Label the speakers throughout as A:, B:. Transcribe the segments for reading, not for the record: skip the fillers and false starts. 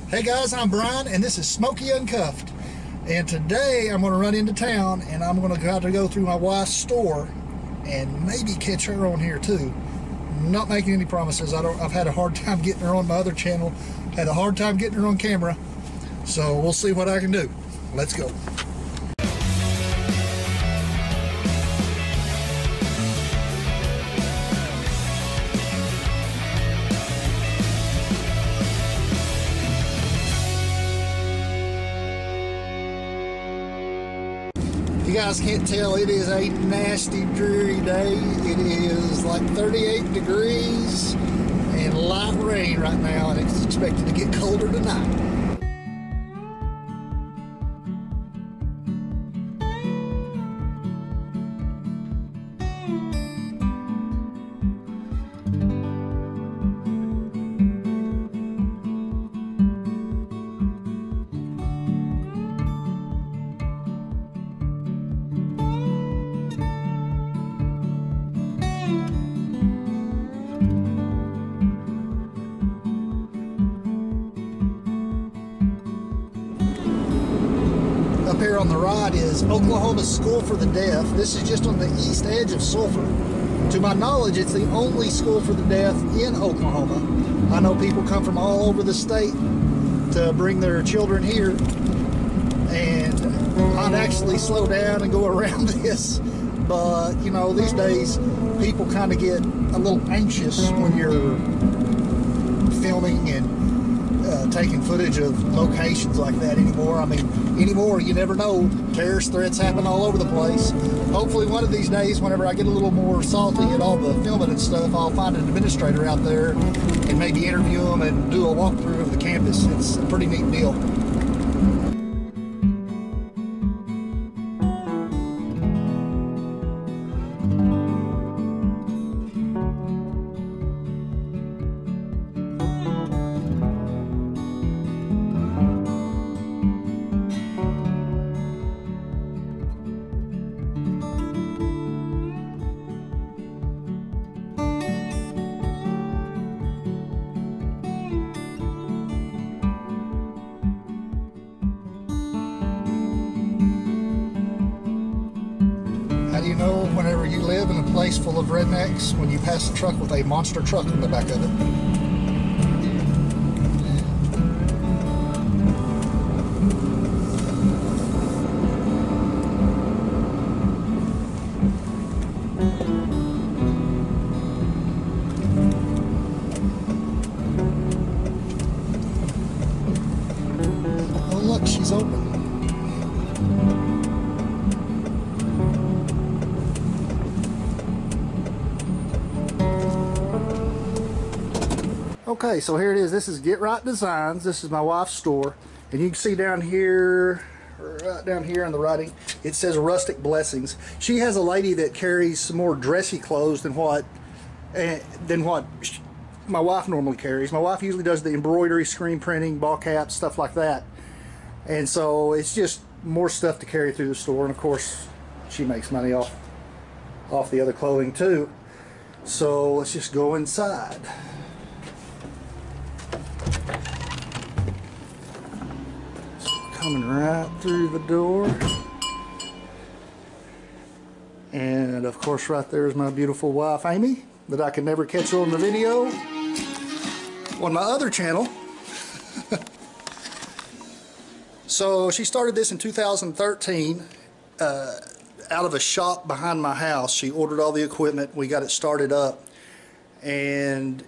A: Hey guys, I'm Brian and this is Smokey Uncuffed. And today I'm going to run into town and I'm going to try to go through my wife's store and maybe catch her on here too. Not making any promises. I've had a hard time getting her on my other channel. Had a hard time getting her on camera. So we'll see what I can do. Let's go. You guys can't tell, it is a nasty, dreary day. It is like 38 degrees and light rain right now, and it's expected to get colder tonight. Up here on the right is Oklahoma School for the Deaf. This is just on the east edge of Sulphur. To my knowledge, it's the only school for the deaf in Oklahoma. I know people come from all over the state to bring their children here, and I'd actually slow down and go around this, but you know, these days people kind of get a little anxious when you're filming and taking footage of locations like that anymore. I mean, anymore, you never know. Terrorist threats happen all over the place. Hopefully one of these days, whenever I get a little more salty at all the filming and stuff, I'll find an administrator out there and maybe interview them and do a walkthrough of the campus. It's a pretty neat deal. How do you know whenever you live in a place full of rednecks when you pass a truck with a monster truck on the back of it? Oh look, she's open. Okay, so here it is. This is Get Right Designs. This is my wife's store. And you can see down here, right down here in the writing, it says Rustic Blessings. She has a lady that carries some more dressy clothes than what my wife normally carries. My wife usually does the embroidery, screen printing, ball caps, stuff like that. And so it's just more stuff to carry through the store. And of course, she makes money off the other clothing too. So let's just go inside. Coming right through the door, and of course right there is my beautiful wife Amy, that I can never catch on the video on my other channel. So she started this in 2013 out of a shop behind my house. She ordered all the equipment, we got it started up, and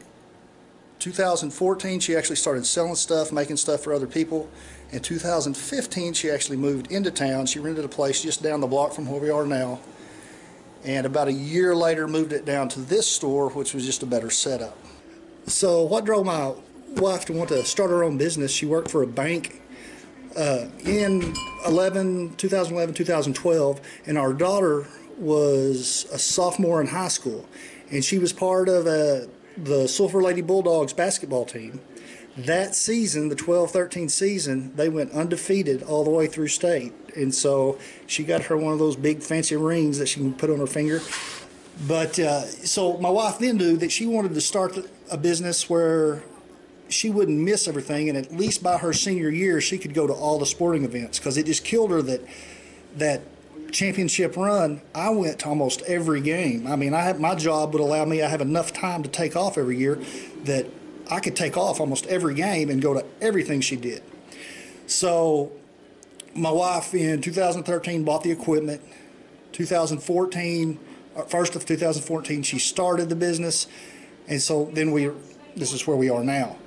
A: 2014 she actually started selling stuff, making stuff for other people. In 2015 she actually moved into town. She rented a place just down the block from where we are now, and about a year later moved it down to this store, which was just a better setup. So what drove my wife to want to start her own business? She worked for a bank in 2011, 2012, and our daughter was a sophomore in high school, and she was part of the Sulphur Lady Bulldogs basketball team. That season, the 12-13 season, they went undefeated all the way through state. And so she got her one of those big fancy rings that she can put on her finger. But so my wife then knew that she wanted to start a business where she wouldn't miss everything, and at least by her senior year she could go to all the sporting events, because it just killed her that championship run. I went to almost every game. I mean, my job would allow me, I have enough time to take off every year that I could take off almost every game and go to everything she did. So my wife in 2013 bought the equipment. 2014, first of 2014, she started the business, and so then this is where we are now.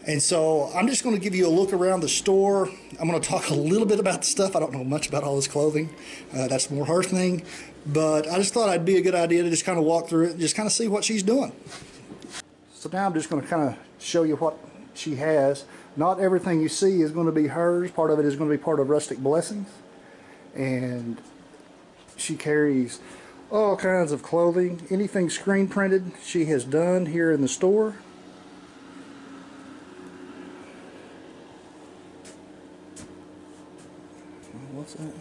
A: And so I'm just going to give you a look around the store. I'm going to talk a little bit about the stuff. I don't know much about all this clothing. That's more her thing. But I just thought it'd be a good idea to just kind of walk through it and just kind of see what she's doing. So now I'm just going to kind of show you what she has. Not everything you see is going to be hers. Part of it is going to be part of Rustic Blessings. And she carries all kinds of clothing. Anything screen printed she has done here in the store. What's that?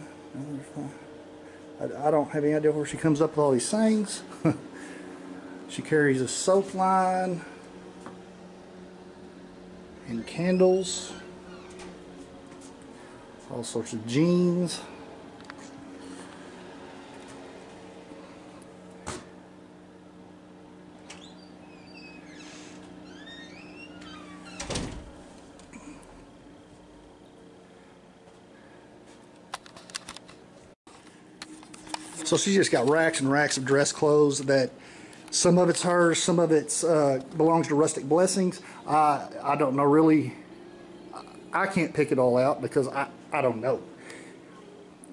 A: I don't have any idea where she comes up with all these things. She carries a soap line and candles, all sorts of jeans. So she's just got racks and racks of dress clothes that some of it's hers, some of it belongs to Rustic Blessings. I don't know really. I can't pick it all out because I don't know.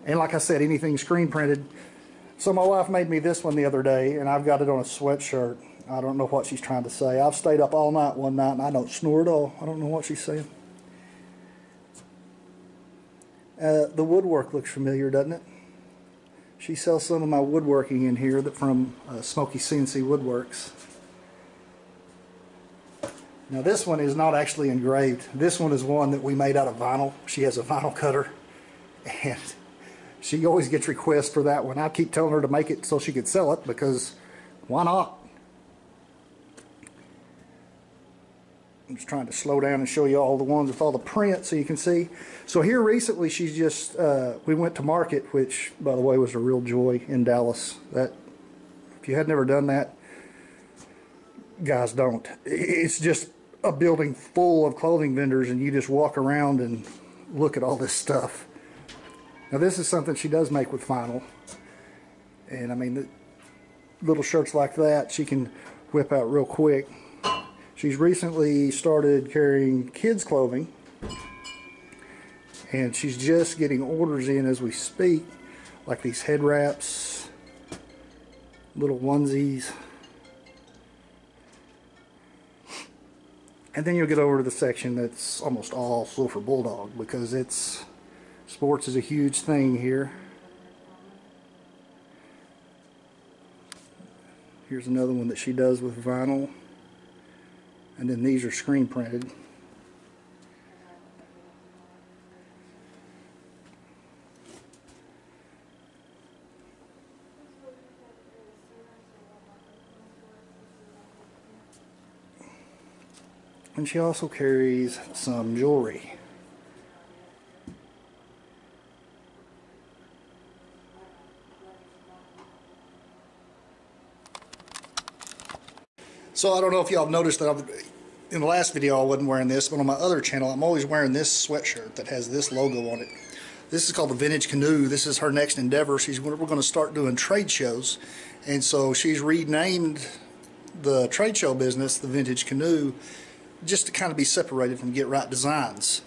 A: And like I said, anything screen printed. So my wife made me this one the other day, and I've got it on a sweatshirt. I don't know what she's trying to say. I've stayed up all night one night and I don't snore at all. I don't know what she's saying. The woodwork looks familiar, doesn't it? She sells some of my woodworking in here from Smokey CNC Woodworks. Now this one is not actually engraved. This one is one that we made out of vinyl. She has a vinyl cutter, and she always gets requests for that one. I keep telling her to make it so she could sell it, because why not? I'm just trying to slow down and show you all the ones with all the print so you can see. So here recently she's just, we went to market, which by the way was a real joy in Dallas. That, if you had never done that, guys, don't. It's just a building full of clothing vendors, and you just walk around and look at all this stuff. Now this is something she does make with vinyl, and I mean, the little shirts like that she can whip out real quick. She's recently started carrying kids clothing, and she's just getting orders in as we speak, like these head wraps, little onesies. And then you'll get over to the section that's almost all Sulphur Bulldog, because sports is a huge thing here. Here's another one that she does with vinyl. And then these are screen printed. And she also carries some jewelry. So I don't know if y'all have noticed that in the last video I wasn't wearing this, but on my other channel I'm always wearing this sweatshirt that has this logo on it. This is called the Vintage Canoe. This is her next endeavor. We're going to start doing trade shows, and so she's renamed the trade show business the Vintage Canoe, just to kind of be separated from Get Right Designs.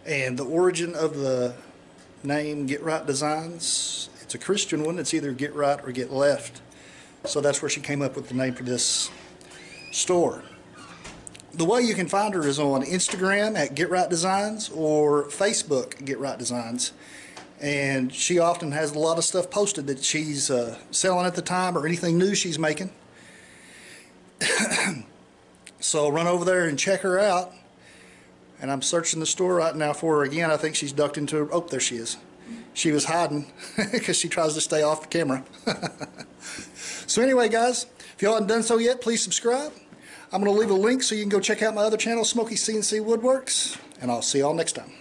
A: And the origin of the name Get Right Designs, it's a Christian one. It's either Get Right or Get Left. So that's where she came up with the name for this store. The way you can find her is on Instagram at Get Right Designs or Facebook Get Right Designs. And she often has a lot of stuff posted that she's selling at the time, or anything new she's making. So run over there and check her out. And I'm searching the store right now for her again. I think she's ducked into, oh, there she is. She was hiding because she tries to stay off the camera. So anyway, guys, if y'all haven't done so yet, please subscribe. I'm going to leave a link so you can go check out my other channel, Smokey CNC Woodworks, and I'll see y'all next time.